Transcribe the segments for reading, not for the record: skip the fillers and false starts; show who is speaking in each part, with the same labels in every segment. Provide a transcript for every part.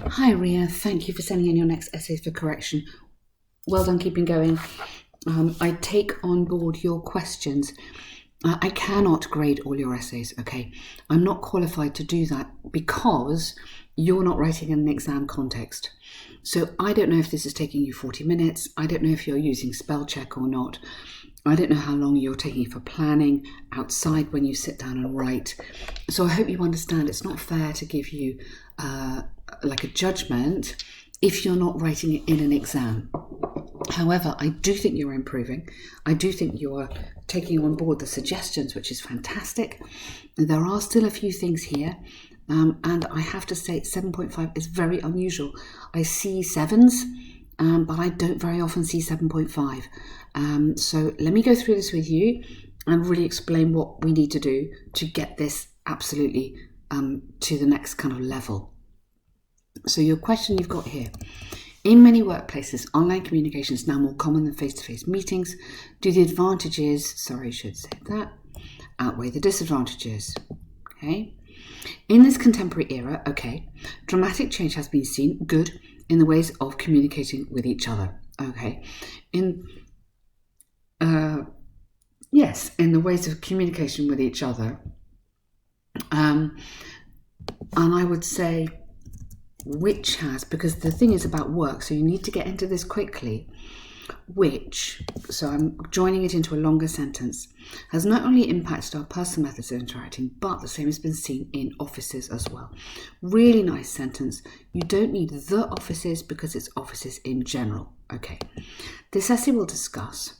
Speaker 1: Hi Ria, thank you for sending in your next essays for correction. Well done keeping going. I take on board your questions. I cannot grade all your essays, okay? I'm not qualified to do that because you're not writing in an exam context. So I don't know if this is taking you 40 minutes. I don't know if you're using spell check or not. I don't know how long you're taking for planning outside when you sit down and write. So I hope you understand it's not fair to give you like a judgment if you're not writing it in an exam. However, I do think you're improving. I do think you're taking on board the suggestions, which is fantastic. There are still a few things here. And I have to say 7.5 is very unusual. I see 7s, but I don't very often see 7.5. So let me go through this with you and really explain what we need to do to get this absolutely to the next kind of level. So your question you've got here. In many workplaces, online communication is now more common than face-to-face meetings. Do the advantages, outweigh the disadvantages? Okay. In this contemporary era, dramatic change has been seen, good, in the ways of communicating with each other. Okay. In the ways of communication with each other. And I would say which has, because the thing is about work, so you need to get into this quickly, which, so I'm joining it into a longer sentence, has not only impacted our personal methods of interacting, but the same has been seen in offices as well. Really nice sentence. You don't need the offices because it's offices in general. Okay. This essay will discuss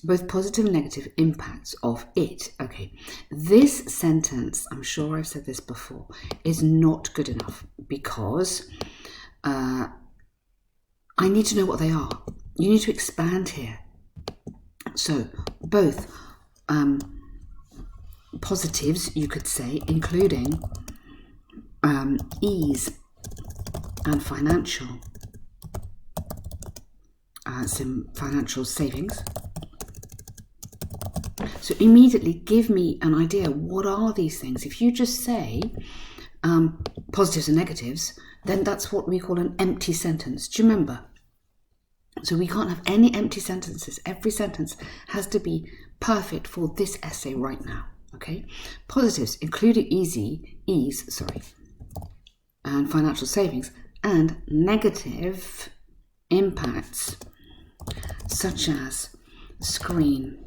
Speaker 1: both positive and negative impacts of it. Okay, this sentence, I'm sure I've said this before, is not good enough because I need to know what they are. You need to expand here. So both positives, you could say, including ease and financial, some financial savings. So immediately give me an idea, what are these things? If you just say positives and negatives, then that's what we call an empty sentence. Do you remember? So we can't have any empty sentences. Every sentence has to be perfect for this essay right now. Okay? Positives, including ease, and financial savings, and negative impacts, such as screen,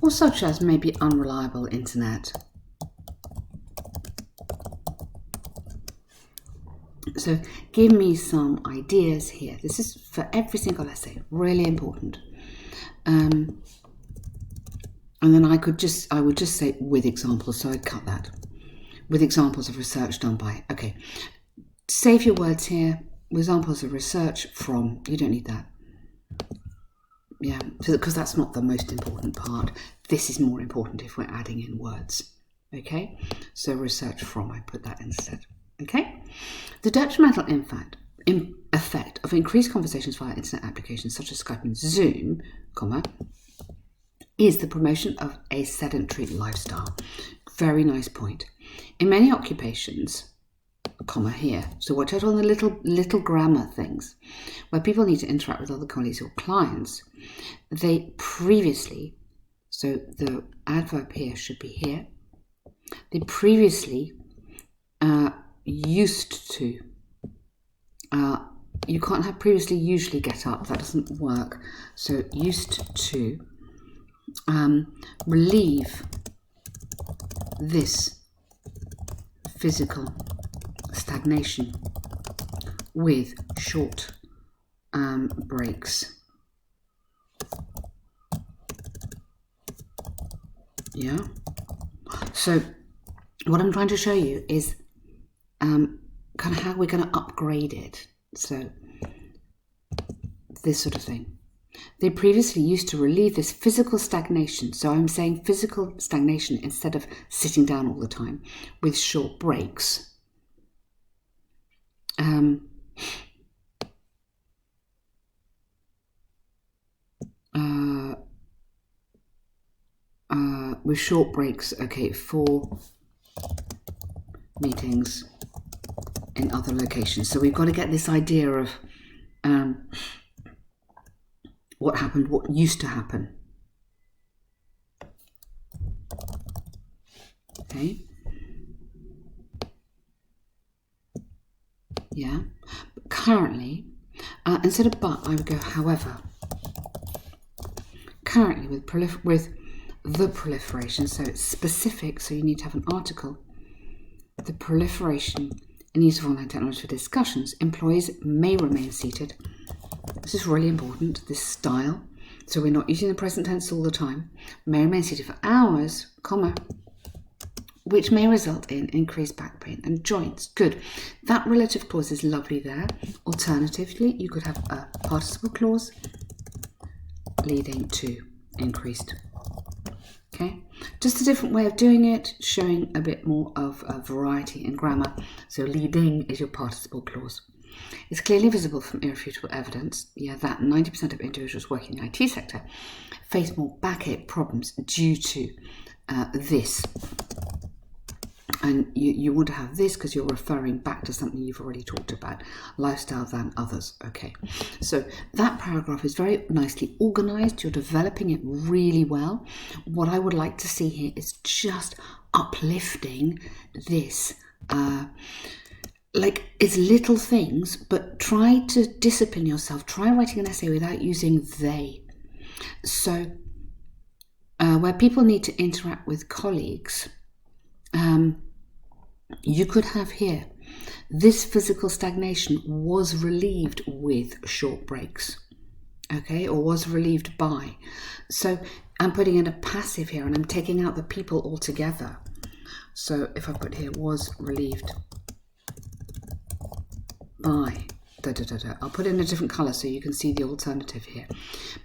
Speaker 1: or such as maybe unreliable internet. So give me some ideas here. This is for every single essay, really important. And then I would just say with examples, so I'd cut that. With examples of research done by. Okay, save your words here. Examples of research from, you don't need that. Yeah, because that's not the most important part. This is more important if we're adding in words. Okay, so research from, I put that instead. Okay, the detrimental effect of increased conversations via internet applications such as Skype and Zoom, is the promotion of a sedentary lifestyle. Very nice point. In many occupations, here. So we're told on the little grammar things, where people need to interact with other colleagues or clients. They previously, so the adverb here should be here. They previously used to. You can't have previously usually get up. That doesn't work. So used to relieve this physical stagnation with short breaks. Yeah. So what I'm trying to show you is kind of how we're going to upgrade it. So this sort of thing. They previously used to relieve this physical stagnation. So I'm saying physical stagnation instead of sitting down all the time with short breaks. With short breaks, okay, for meetings in other locations. So we've got to get this idea of what happened, what used to happen. Okay. Yeah. But currently, instead of but, I would go however. Currently, with the proliferation, so it's specific, so you need to have an article. The proliferation and use of online technology for discussions, employees may remain seated. This is really important, this style. So we're not using the present tense all the time. May remain seated for hours, comma, which may result in increased back pain and joints. Good. That relative clause is lovely there. Alternatively, you could have a participle clause leading to increased. Okay, just a different way of doing it, showing a bit more of a variety in grammar. So leading is your participle clause. It's clearly visible from irrefutable evidence, that 90% of individuals working in the IT sector face more backache problems due to this. And you want to have this because you're referring back to something you've already talked about, lifestyle than others. Okay, so that paragraph is very nicely organized. You're developing it really well. What I would like to see here is just uplifting this. Like it's little things, but try to discipline yourself. Try writing an essay without using they. So where people need to interact with colleagues, you could have here, this physical stagnation was relieved with short breaks, okay, or was relieved by. So I'm putting in a passive here and I'm taking out the people altogether. So if I put here was relieved by, I'll put in a different colour so you can see the alternative here.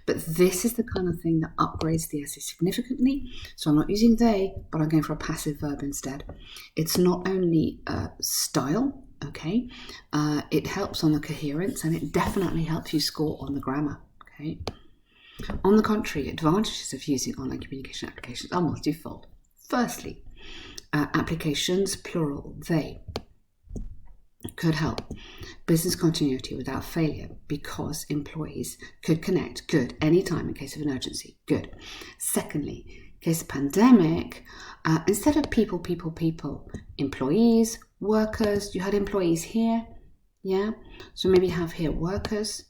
Speaker 1: But this is the kind of thing that upgrades the essay significantly. So I'm not using they, but I'm going for a passive verb instead. It's not only style, okay, it helps on the coherence and it definitely helps you score on the grammar, okay. On the contrary, advantages of using online communication applications are multifold. Firstly, applications, plural, they, could help business continuity without failure because employees could connect, good, anytime in case of an urgency, good. Secondly, in case of pandemic, instead of people, employees, workers, you had employees here, so maybe have here workers,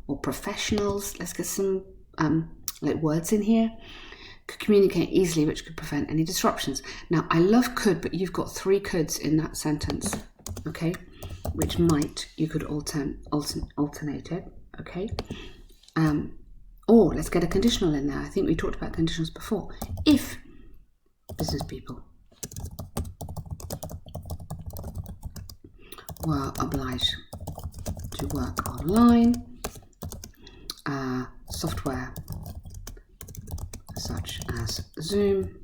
Speaker 1: or professionals. Let's get some like words in here. Could communicate easily, which could prevent any disruptions. Now, I love could, but you've got 3 coulds in that sentence, okay, which you could alternate it, okay. Or let's get a conditional in there. I think we talked about conditionals before. If business people were obliged to work online, software such as Zoom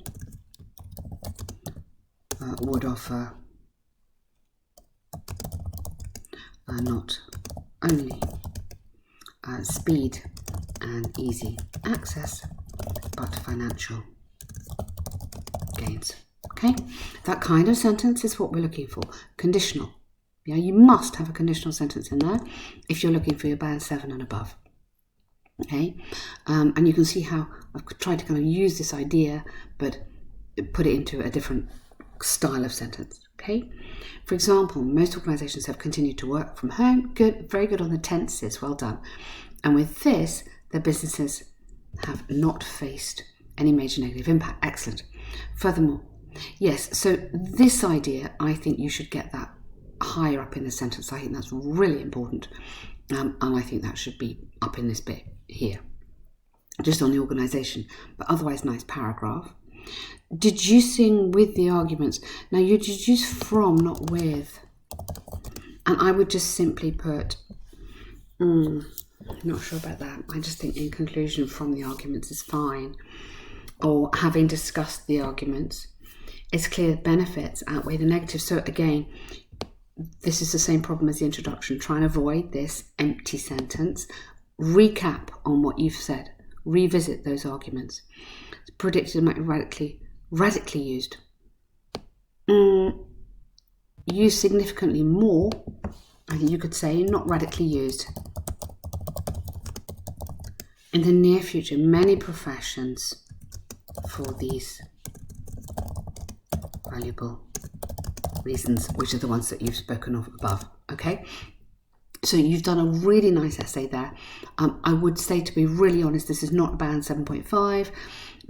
Speaker 1: would offer not only speed and easy access, but financial gains. Okay, that kind of sentence is what we're looking for. Conditional. You must have a conditional sentence in there if you're looking for your band 7 and above. Okay, and you can see how I've tried to kind of use this idea but put it into a different style of sentence. Okay, for example, most organizations have continued to work from home. Good, very good on the tenses, well done. And with this, their businesses have not faced any major negative impact. Excellent. Furthermore, yes, so this idea, I think you should get that higher up in the sentence. I think that's really important, and I think that should be up in this bit here, just on the organisation, but otherwise nice paragraph. Deducing with the arguments. Now you deduce from, not with, and I would just simply put, not sure about that. I just think in conclusion from the arguments is fine, or having discussed the arguments, it's clear that benefits outweigh the negatives. So again, this is the same problem as the introduction. Try and avoid this empty sentence. Recap on what you've said. Revisit those arguments. It's predicted might be radically used. used significantly more, I think you could say, not radically used. In the near future, many professions for these valuable reasons, which are the ones that you've spoken of above, okay? So you've done a really nice essay there. I would say, to be really honest, this is not a band 7.5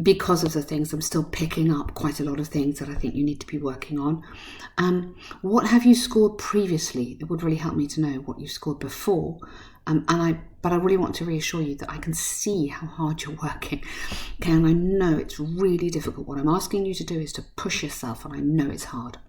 Speaker 1: because of the things. I'm still picking up quite a lot of things that I think you need to be working on. What have you scored previously? It would really help me to know what you scored before. But I really want to reassure you that I can see how hard you're working. Okay, and I know it's really difficult. What I'm asking you to do is to push yourself, and I know it's hard.